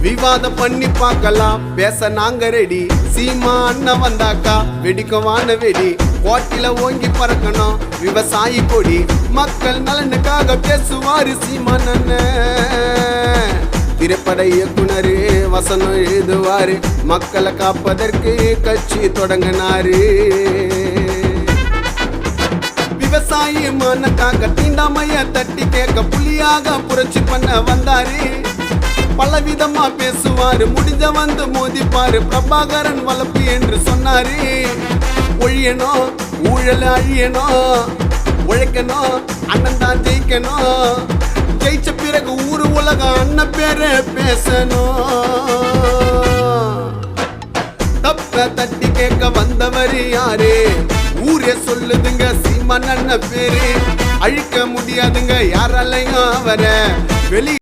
விவாதம் பண்ணி பார்க்கலாம், பேச நாங்க ரெடி. சீமா அண்ணன் வந்தாக்கா வெடிக்கவான வெடி. கோட்டில ஓங்கி பறக்கணும் விவசாயி கொடி. மக்கள் நலனுக்காக பேசுவாரு சீமான் அண்ணன். திரைப்பட இயக்குனரு வசனம் எழுதுவாரு. மக்களை காப்பதற்கு கட்சி தொடங்கினாரு. விவசாயி மனக்காக தீண்டாமைய தட்டி கேட்க புலியாக புரட்சி பண்ண வந்தாரு. பலவிதமா பேசுவாரு, முடிஞ்ச வந்து மோதிப்பாரு. பிரபாகரன் வளர்ப்பு என்று சொன்னாரு. ஒழியணும் ஊழல் அழியணும், உழைக்கணும் அண்ணன் தான் ஜெயிக்கணும். ஜெயிச்ச பிறகு ஊரு உலகம் அண்ணன் பேரை பேசணும். தப்ப தட்டி கேட்க வந்தவர் யாரு? ஊரே சொல்லுதுங்க சீமான் அண்ணன் பேரு. அழிக்க முடியாதுங்க யாராலையும் அவரை. வெளி